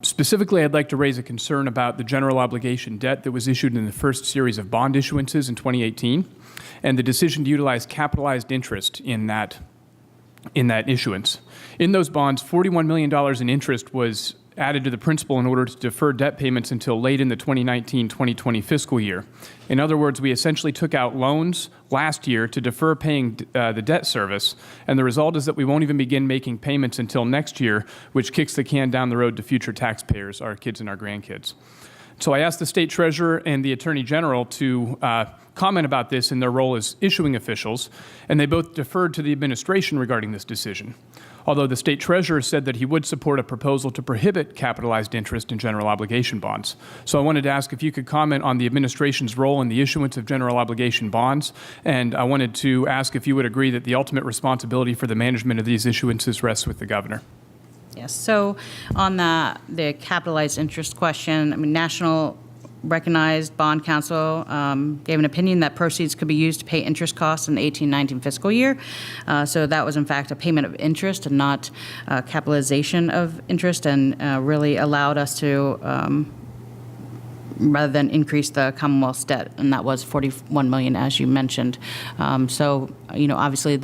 Specifically, I'd like to raise a concern about the general obligation debt that was issued in the first series of bond issuances in 2018, and the decision to utilize capitalized interest in that issuance. In those bonds, $41 million in interest was added to the principal in order to defer debt payments until late in the 2019-2020 fiscal year. In other words, we essentially took out loans last year to defer paying the debt service, and the result is that we won't even begin making payments until next year, which kicks the can down the road to future taxpayers, our kids and our grandkids. So I asked the State Treasurer and the Attorney General to comment about this in their role as issuing officials, and they both deferred to the administration regarding this decision. Although the State Treasurer said that he would support a proposal to prohibit capitalized interest in general obligation bonds. So I wanted to ask if you could comment on the administration's role in the issuance of general obligation bonds, and I wanted to ask if you would agree that the ultimate responsibility for the management of these issuances rests with the governor. Yes. So on the capitalized interest question, I mean, National Recognized Bond Council gave an opinion that proceeds could be used to pay interest costs in the 18-19 fiscal year. So that was, in fact, a payment of interest and not capitalization of interest, and really allowed us to, rather than increase the Commonwealth's debt, and that was $41 million, as you mentioned. So, you know, obviously,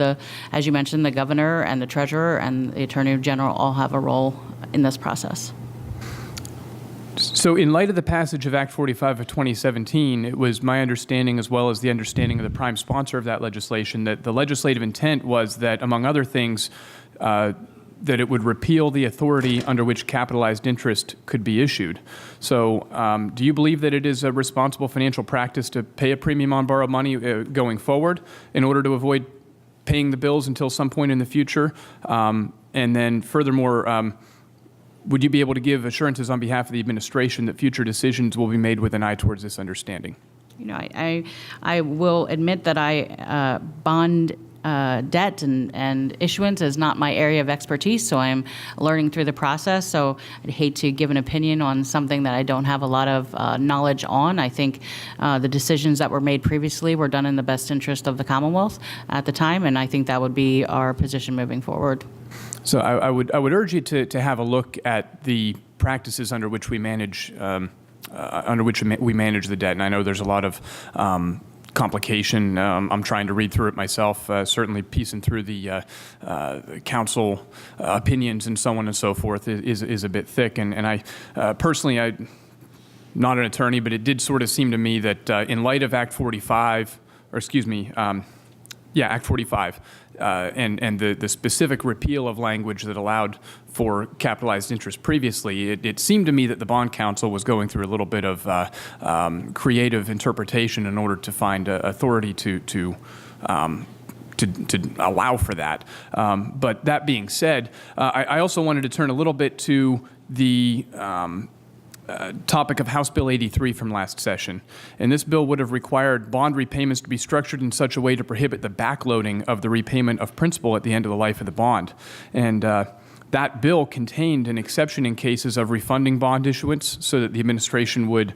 as you mentioned, the governor and the treasurer and the attorney general all have a role in this process. So in light of the passage of Act 45 of 2017, it was my understanding, as well as the understanding of the prime sponsor of that legislation, that the legislative intent was that, among other things, that it would repeal the authority under which capitalized interest could be issued. So do you believe that it is a responsible financial practice to pay a premium on borrowed money going forward in order to avoid paying the bills until some point in the future? And then furthermore, would you be able to give assurances on behalf of the administration that future decisions will be made with an eye towards this understanding? You know, I will admit that bond debt and issuance is not my area of expertise, so I'm learning through the process. So I'd hate to give an opinion on something that I don't have a lot of knowledge on. I think the decisions that were made previously were done in the best interest of the Commonwealth at the time, and I think that would be our position moving forward. So I would urge you to have a look at the practices under which we manage the debt, and I know there's a lot of complication. I'm trying to read through it myself, certainly piecing through the council opinions and so on and so forth is a bit thick. And I personally, I'm not an attorney, but it did sort of seem to me that in light of Act 45, or excuse me, Act 45, and the specific repeal of language that allowed for capitalized interest previously, it seemed to me that the Bond Council was going through a little bit of creative interpretation in order to find authority to allow for that. But that being said, I also wanted to turn a little bit to the topic of House Bill 83 from last session. And this bill would have required bond repayments to be structured in such a way to prohibit the backloading of the repayment of principal at the end of the life of the bond. And that bill contained an exception in cases of refunding bond issuance so that the administration would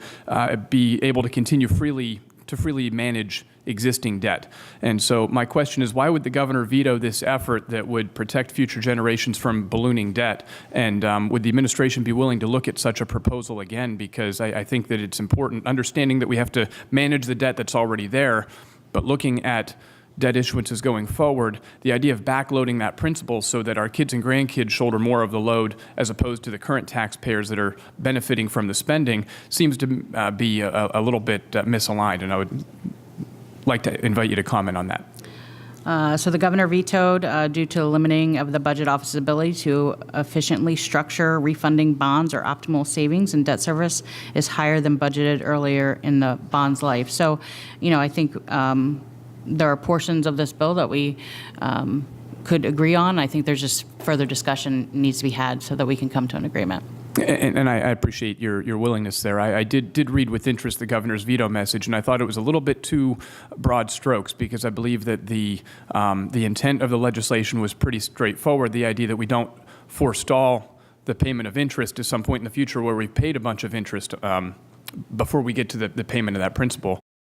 be able to continue freely manage existing debt. And so my question is, why would the governor veto this effort that would protect future generations from ballooning debt? And would the administration be willing to look at such a proposal again? Because I think that it's important, understanding that we have to manage the debt that's already there, but looking at debt issuances going forward, the idea of backloading that principal so that our kids and grandkids shoulder more of the load as opposed to the current taxpayers that are benefiting from the spending seems to be a little bit misaligned, and I would like to invite you to comment on that. So the governor vetoed due to the limiting of the budget office's ability to efficiently structure refunding bonds or optimal savings and debt service is higher than budgeted earlier in the bond's life. So, you know, I think there are portions of this bill that we could agree on. I think there's just further discussion needs to be had so that we can come to an agreement. And I appreciate your willingness there. I did read with interest the governor's veto message, and I thought it was a little bit too broad strokes, because I believe that the intent of the legislation was pretty straightforward. The idea that we don't forestall the payment of interest to some point in the future where we've paid a bunch of interest before we get to the payment of that principal.